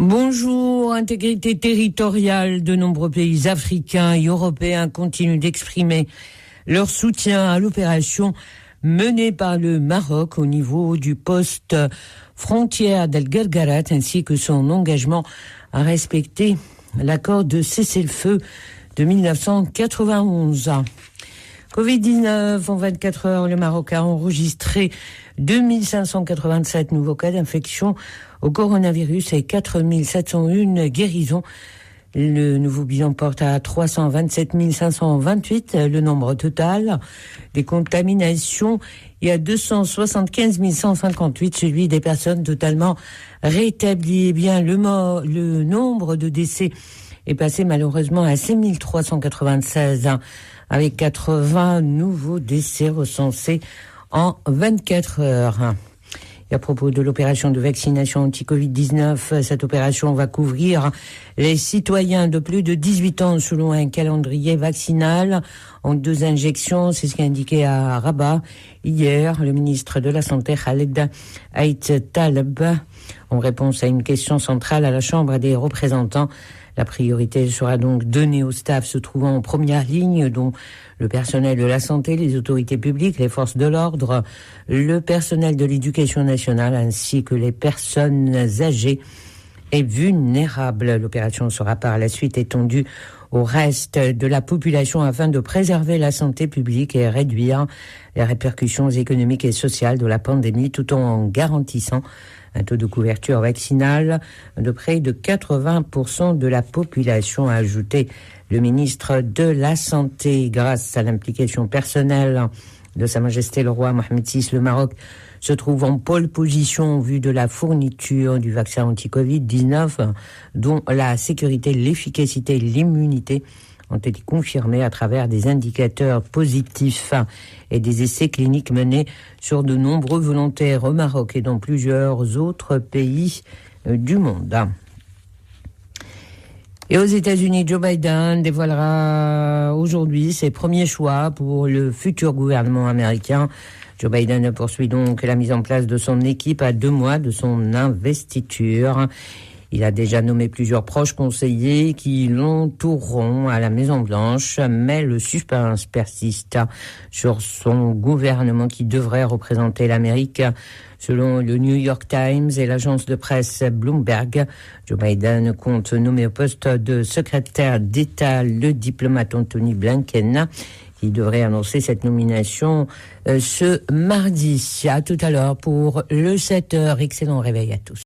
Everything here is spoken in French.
Bonjour. Intégrité territoriale. De nombreux pays africains et européens continuent d'exprimer leur soutien à l'opération menée par le Maroc au niveau du poste frontière d'El Guerguerat, ainsi que son engagement à respecter l'accord de cessez-le-feu de 1991. Covid-19, en 24 heures, le Maroc a enregistré 2587 nouveaux cas d'infection au coronavirus et 4701 guérisons. Le nouveau bilan porte à 327 528 le nombre total des contaminations et à 275 158 celui des personnes totalement rétablies. Eh bien, le nombre de décès est passé malheureusement à 6 396 avec 80 nouveaux décès recensés en 24 heures. Et à propos de l'opération de vaccination anti-Covid-19, cette opération va couvrir les citoyens de plus de 18 ans selon un calendrier vaccinal en 2 injections. C'est ce qu'a indiqué à Rabat hier le ministre de la Santé Khaled Aït Taleb en réponse à une question centrale à la Chambre des représentants. La priorité sera donc donnée au staff se trouvant en première ligne, dont le personnel de la santé, les autorités publiques, les forces de l'ordre, le personnel de l'éducation nationale, ainsi que les personnes âgées et vulnérables. L'opération sera par la suite étendue au reste de la population afin de préserver la santé publique et réduire les répercussions économiques et sociales de la pandémie, tout en garantissant un taux de couverture vaccinale de près de 80% de la population, a ajouté le ministre de la Santé. Grâce à l'implication personnelle de Sa Majesté le Roi Mohammed VI, le Maroc se trouve en pole position en vue de la fourniture du vaccin anti-Covid-19, dont la sécurité, l'efficacité et l'immunité ont été confirmés à travers des indicateurs positifs et des essais cliniques menés sur de nombreux volontaires au Maroc et dans plusieurs autres pays du monde. Et aux États-Unis, Joe Biden dévoilera aujourd'hui ses premiers choix pour le futur gouvernement américain. Joe Biden poursuit donc la mise en place de son équipe à 2 mois de son investiture. Il a déjà nommé plusieurs proches conseillers qui l'entoureront à la Maison-Blanche, mais le suspense persiste sur son gouvernement qui devrait représenter l'Amérique. Selon le New York Times et l'agence de presse Bloomberg, Joe Biden compte nommer au poste de secrétaire d'État le diplomate Anthony Blinken, qui devrait annoncer cette nomination ce mardi. À tout à l'heure pour le 7h. Excellent réveil à tous.